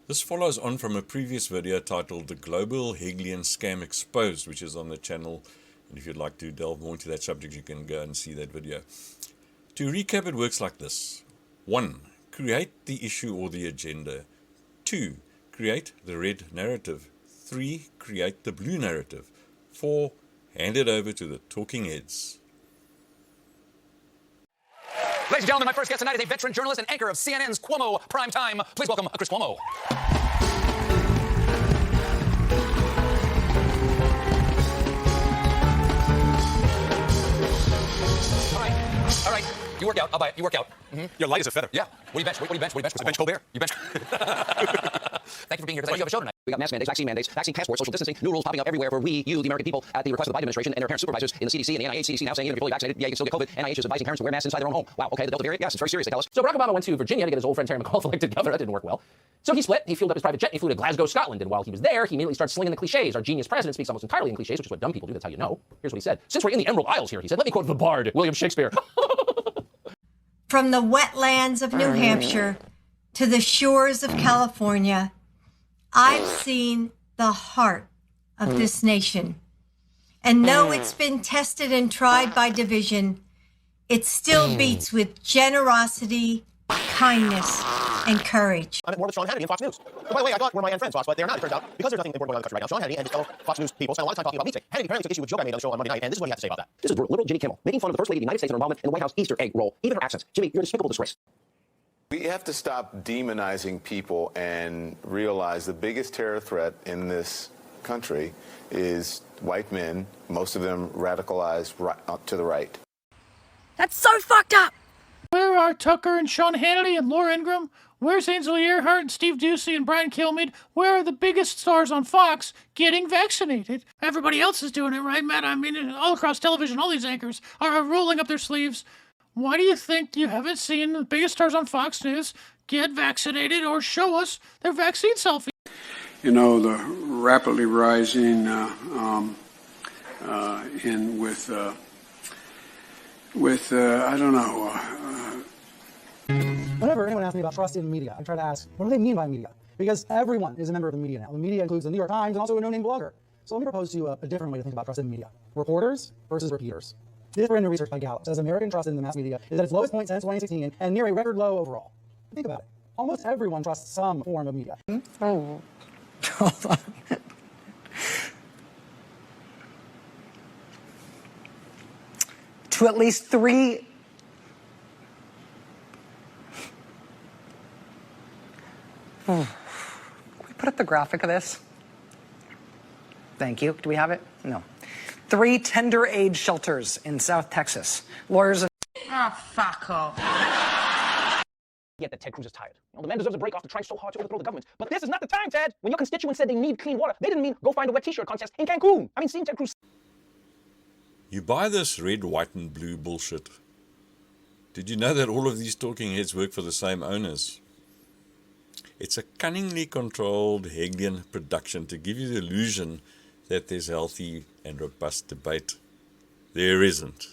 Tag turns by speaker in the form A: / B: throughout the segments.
A: This follows on from a previous video titled The Global Hegelian Scam Exposed, which is on the channel. And if you'd like to delve more into that subject, you can go and see that video. To recap, it works like this. 1. Create the issue or the agenda. 2. Create the red narrative. 3. Create the blue narrative. 4. Hand it over to the talking heads.
B: Ladies and gentlemen, my first guest tonight is a veteran journalist and anchor of CNN's Cuomo Prime Time. Please welcome Chris Cuomo. All right. You work out. I'll buy it. You work out. Mm-hmm.
C: You're light as a feather.
B: Yeah. What do you bench? What do you bench? What do you bench?
C: I bench Colbert.
B: You bench. Thank you for being here because I know you have a show tonight. We got mask mandates, vaccine passports, social distancing, new rules popping up everywhere for we, you, the American people, at the request of the Biden administration and their parent supervisors in the CDC and the NIH. CDC now saying even if you're fully vaccinated, yeah, you can still get COVID. NIH is advising parents to wear masks inside their own home. Wow, okay, the Delta variant? Yes, it's very serious, they tell us. So Barack Obama went to Virginia to get his old friend Terry McAuliffe elected governor. That didn't work well. So he split. He fueled up his private jet and he flew to Glasgow, Scotland. And while he was there, he immediately started slinging the cliches. Our genius president speaks almost entirely in cliches, which is what dumb people do. That's how you know. Here's what he said. Since we're in the Emerald Isles here, he said, let me quote the bard, William Shakespeare.
D: From the wetlands of New Hampshire to the shores of California, I've seen the heart of this nation. And though it's been tested and tried by division, it still beats with generosity, kindness, and courage.
C: I'm at war with Sean Hannity and Fox News. And by the way, I thought were my friends, Fox, but they're not, it turns out, because there's nothing important going on in the country right now. Sean Hannity and his fellow Fox News people spent a lot of time talking about meat steak. Hannity apparently took issue with a joke I made on the show on Monday night, and this is what he had to say about that. This is liberal Jimmy Kimmel, making fun of the First Lady of the United States and her involvement in the White House Easter egg roll. Even her accents. Jimmy, you're a despicable disgrace.
E: We have to stop demonizing people and realize the biggest terror threat in this country is white men, most of them radicalized to the right.
F: That's so fucked up!
G: Where are Tucker and Sean Hannity and Laura Ingraham? Where's Ainsley Earhart and Steve Doocy and Brian Kilmeade? Where are the biggest stars on Fox getting vaccinated? Everybody else is doing it, right, Matt? I mean, all across television, all these anchors are rolling up their sleeves. Why do you think you haven't seen the biggest stars on Fox News get vaccinated or show us their vaccine selfie?
H: You know, the rapidly rising I don't know.
I: Whenever anyone asks me about trust in media, I try to ask, what do they mean by media? Because everyone is a member of the media now. The media includes the New York Times and also a no-name blogger. So let me propose to you a different way to think about trust in media. Reporters versus repeaters. This brand new research by Gallup says American trust in the mass media is at its lowest point since 2016 and near a record low overall. Think about it. Almost everyone trusts some form of media.
F: Oh, hold on. To at least 3... Can we put up the graphic of this? Thank you. Do we have it? No. 3 tender age shelters in South Texas. Lawyers and... Oh, fuck off.
B: Yet that Ted Cruz is tired. Well, the man deserves a break after trying so hard to overthrow the government. But this is not the time, Ted. When your constituents said they need clean water, they didn't mean go find a wet t-shirt contest in Cancun. I mean, seeing Ted Cruz...
A: You buy this red, white and blue bullshit. Did you know that all of these talking heads work for the same owners? It's a cunningly controlled Hegelian production to give you the illusion that there's healthy and robust debate. There isn't.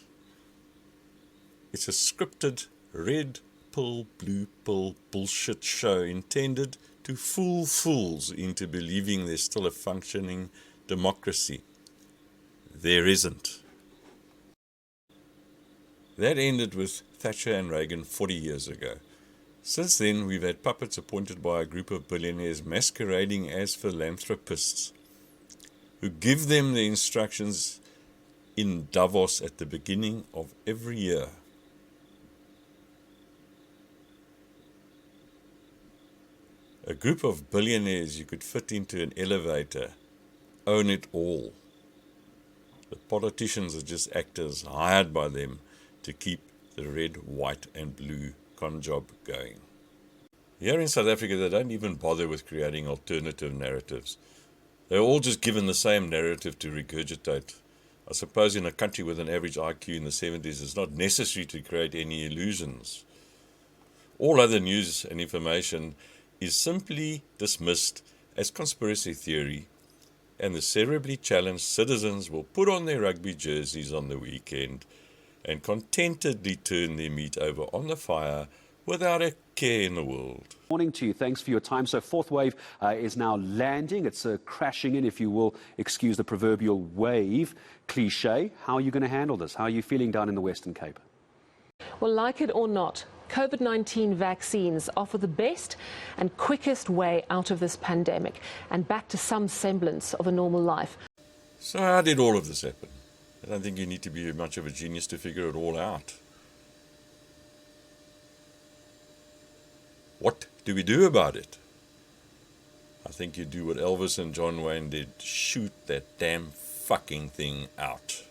A: It's a scripted red pill, blue pill bullshit show intended to fool fools into believing there's still a functioning democracy. There isn't. That ended with Thatcher and Reagan 40 years ago. Since then, we've had puppets appointed by a group of billionaires masquerading as philanthropists who give them the instructions in Davos at the beginning of every year. A group of billionaires you could fit into an elevator, own it all. The politicians are just actors hired by them to keep the red, white and blue con job going. Here in South Africa, they don't even bother with creating alternative narratives. They're all just given the same narrative to regurgitate. I suppose in a country with an average IQ in the 70s, it's not necessary to create any illusions. All other news and information is simply dismissed as conspiracy theory, and the cerebrally challenged citizens will put on their rugby jerseys on the weekend and contentedly turn their meat over on the fire without a care in the world.
J: Morning to you. Thanks for your time. So fourth wave is now landing. It's crashing in, if you will excuse the proverbial wave cliche. How are you going to handle this? How are you feeling down in the Western Cape?
K: Well, like it or not, COVID-19 vaccines offer the best and quickest way out of this pandemic and back to some semblance of a normal life.
A: So how did all of this happen? I don't think you need to be much of a genius to figure it all out. What do we do about it? I think you do what Elvis and John Wayne did. Shoot that damn fucking thing out.